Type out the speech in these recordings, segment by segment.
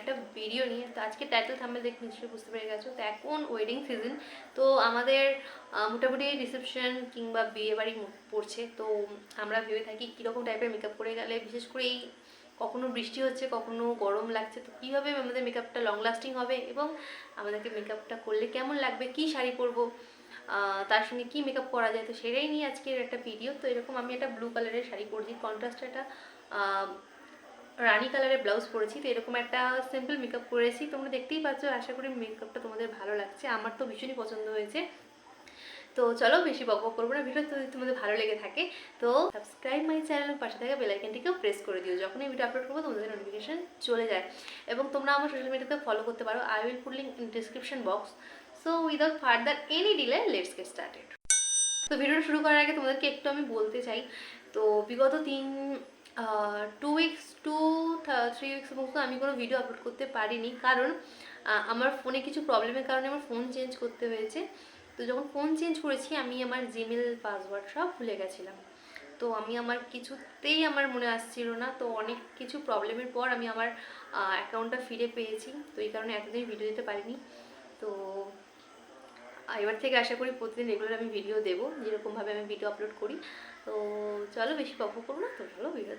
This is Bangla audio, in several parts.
একটা ভিডিও নিয়ে। তো আজকে টাইটেল থাম্বনেল দেখে নিশ্চয়ই বুঝতে পেরে গেছো। তো এখন ওয়েডিং সিজন, তো আমাদের মোটামুটি রিসেপশন কিংবা বিয়ে বাড়ি পড়ছে। তো আমরা ভেবে থাকি কীরকম টাইপের মেকআপ করে গেলে, বিশেষ করে এই কখনো বৃষ্টি হচ্ছে, কখনো গরম লাগছে, তো কীভাবে আমাদের মেকআপটা লং লাস্টিং হবে এবং আমাদেরকে মেকআপটা করলে কেমন লাগবে, কী শাড়ি পরবো, তার সঙ্গে কী মেকআপ করা যায়, তো সেটাই নিয়ে আজকের একটা ভিডিও। তো এরকম আমি একটা ব্লু কালারের শাড়ি পরেছি, কন্ট্রাস্টে একটা রানি কালারের ব্লাউজ পরেছি। তো এরকম একটা সিম্পল মেকআপ করেছি, তোমরা দেখতেই পাচ্ছ। আশা করি মেকআপটা তোমাদের ভালো লাগছে, আমার তো ভীষণই পছন্দ হয়েছে। তো চলো বেশি বক করবো না, ভিডিও যদি তোমাদের ভালো লেগে থাকে তো সাবস্ক্রাইব মাই চ্যানেল, পাশে থাকা বেল আইকনটিকেও প্রেস করে দিও, যখন এই ভিডিও আপলোড করবো তোমাদের নোটিফিকেশন চলে যায়। এবং তোমরা আমার সোশ্যাল মিডিয়াতে ফলো করতে পারো, I will put link in description box. So without further any delay let's get started. তো ভিডিওটা শুরু করার আগে তোমাদেরকে একটু আমি বলতে চাই, তো বিগত 2 উইকস টু 3 উইকস মতো আমি কোনো ভিডিও আপলোড করতে পারিনি, কারণ আমার ফোনে কিছু প্রবলেমের কারণে আমার ফোন চেঞ্জ করতে হয়েছে। তো যখন ফোন চেঞ্জ করেছি আমি আমার জিমেল পাসওয়ার্ড সব ভুলে গেছিলাম। তো আমি আমার কিছুতেই আমার মনে আসছিল না, তো অনেক কিছু প্রবলেমের পর আমি আমার অ্যাকাউন্টটা ফিরে পেয়েছি। তো এই কারণে এতদিন ভিডিও দিতে পারিনি। তো এবার থেকে আশা করি প্রতিদিন রেগুলার আমি ভিডিও দেবো, যেরকমভাবে আমি ভিডিও আপলোড করি। তো চলো বেশি বকবো করবো না, তো চলো ভিডিও।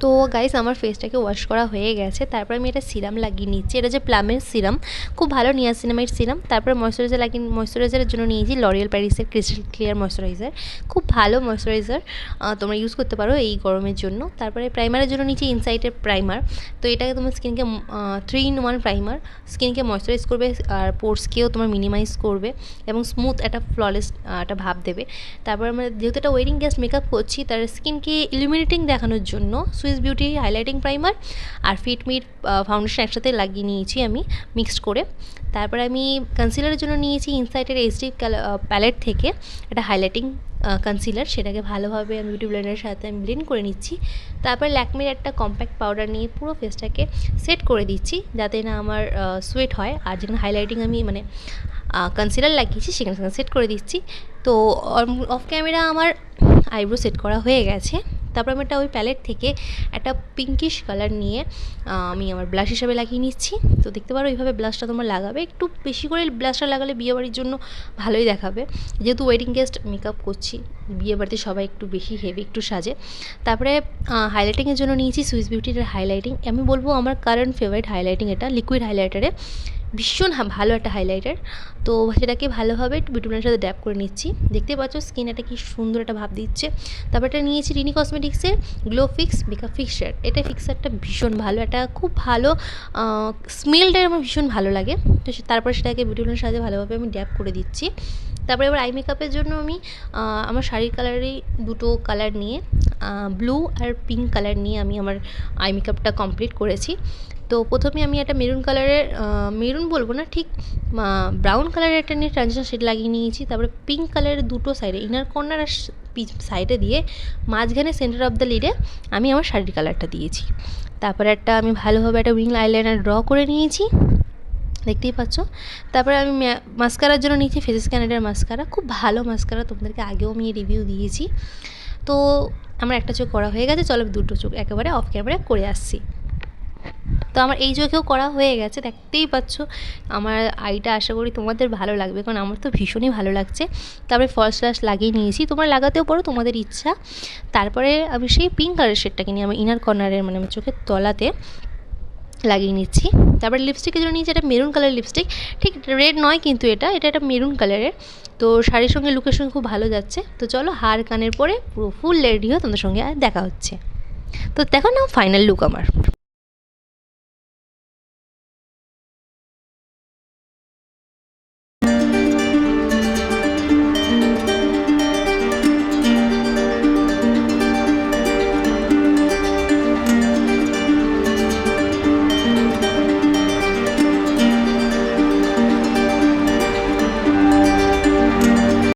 তো গাইস আমার ফেসটাকে ওয়াশ করা হয়ে গেছে, তারপর আমি এটা সিরাম লাগিয়ে নিচ্ছি। এটা যে প্লামের সিরাম, খুব ভালো নিয়াসিনামাইড সিরাম। তারপর ময়শ্চারাইজারের জন্য নিয়েছি লরিয়াল প্যারিসের ক্রিস্টাল ক্লিয়ার ময়শ্চারাইজার, খুব ভালো ময়শ্চারাইজার, তোমরা ইউজ করতে পারো এই গরমের জন্য। তারপরে প্রাইমারের জন্য নিয়েছি ইনসাইটের প্রাইমার। তো এটাকে তোমার স্কিনকে 3-in-1 প্রাইমার, স্কিনকে ময়শ্চারাইজ করবে আর পোর্সকেও তোমার মিনিমাইজ করবে এবং স্মুথ একটা ফ্ললেস একটা ভাব দেবে। তারপর আমরা যেহেতু একটা ওয়েডিং গেস্ট মেকআপ করছি, তার স্কিনকে ইলুমিনেটিং দেখানোর জন্য সুইস বিউটি হাইলাইটিং প্রাইমার আর ফিটমির ফাউন্ডেশন একসাথে লাগিয়ে নিয়েছি আমি মিক্সড করে। তারপরে আমি কনসিলারের জন্য নিয়েছি ইনসাইটের এইচডি প্যালেট থেকে একটা হাইলাইটিং কনসিলার, সেটাকে ভালোভাবে আমি বিউটি ব্লেন্ডারের সাথে আমি ব্লেন্ড করে নিচ্ছি। তারপরে ল্যাকমির একটা কম্প্যাক্ট পাউডার নিয়ে পুরো ফেসটাকে সেট করে দিচ্ছি, যাতে না আমার সোয়েট হয়। আর যেখানে হাইলাইটিং আমি মানে কনসিলার লাগিয়েছি সেখানে সেট করে দিচ্ছি। তো অফ ক্যামেরা আমার আইব্রো সেট করা হয়ে গেছে। তারপর আমি একটা ওই প্যালেট থেকে একটা পিঙ্কিশ কালার নিয়ে আমি আমার ব্লাশ হিসাবে লাগিয়ে নিচ্ছি। তো দেখতে পারো এইভাবে ব্লাশটা তোমরা লাগাবে, একটু বেশি করে ব্লাশটা লাগালে বিয়েবাড়ির জন্য ভালোই দেখাবে, যেহেতু ওয়েডিং গেস্ট মেকআপ করছি, বিয়েবাড়িতে সবাই একটু বেশি হেভি একটু সাজে। তারপরে হাইলাইটিংয়ের জন্য নিয়েছি সুইস বিউটির হাইলাইটিং, আমি বলবো আমার কারেন্ট ফেভারিট হাইলাইটিং, এটা লিকুইড হাইলাইটারে ভীষণ ভালো একটা হাইলাইটার। তো সেটাকে ভালোভাবে একটু বিউটি ব্লেন্ডারের সাথে ড্যাপ করে নিচ্ছি, দেখতে পাচ্ছ স্কিন একটা কি সুন্দর একটা ভাব দিচ্ছে। তারপর এটা নিয়েছি রিনি কসমেটিক্সের গ্লো ফিক্স মেকআপ ফিক্সার, এটা ফিক্সারটা ভীষণ ভালো, এটা খুব ভালো স্মেলটা আমার ভীষণ ভালো লাগে। তো তারপরে সেটাকে বিউটি ব্লেন্ডারের সাথে ভালোভাবে আমি ড্যাপ করে দিচ্ছি। তারপরে এবার আই মেকআপের জন্য আমি আমার শাড়ির কালারেরই দুটো কালার নিয়ে ব্লু আর পিঙ্ক কালার নিয়ে আমি আমার আই মেকআপটা কমপ্লিট করেছি। তো প্রথমে আমি একটা মেরুন কালারের, মেরুন বলবো না ঠিক, ব্রাউন কালারের একটা নিয়ে ট্রানজিশন শেড লাগিয়ে নিয়েছি। তারপরে পিঙ্ক কালারের দুটো সাইডে ইনার কর্নার আর সাইডে দিয়ে মাঝখানে সেন্টার অফ দ্য লিডে আমি আমার শাড়ির কালারটা দিয়েছি। তারপরে একটা আমি ভালোভাবে একটা উইং আইলাইনার ড্র করে নিয়েছি, দেখতেই পাচ্ছ। তারপরে আমি মাস্কারার জন্য নিয়েছি ফেসেস ক্যানাডার মাস্কারা, খুব ভালো মাস্কারা, তোমাদেরকে আগেও আমি রিভিউ দিয়েছি। তো আমার একটা চোখ করা হয়ে গেছে, চলো দুটো চোখ একেবারে অফ ক্যামেরা করে আসছি। তো আমার এই চোখেও করা হয়ে গেছে, দেখতেই পাচ্ছ আমার আইটা, আশা করি তোমাদের ভালো লাগবে, কারণ আমার তো ভীষণই ভালো লাগছে। তারপরে ফলস লাশ লাগিয়ে নিয়েছি, তোমরা লাগাতেও পারো তোমাদের ইচ্ছা। তারপরে আমি সেই পিঙ্ক কালারের শেডটাকে নিয়ে আমি ইনার কর্নারের মানে আমার চোখের তলাতে লাগিয়ে নিচ্ছি। তারপরে লিপস্টিকের জন্য নিয়েছি একটা মেরুন কালারের লিপস্টিক, ঠিক রেড নয় কিন্তু এটা একটা মেরুন কালারের। তো শাড়ির সঙ্গে লুকের সঙ্গে খুব ভালো যাচ্ছে। তো চলো হার কানের পরে পুরো ফুল রেডি হয়ে তোমাদের সঙ্গে দেখা হচ্ছে। তো দেখো না ফাইনাল লুক আমার।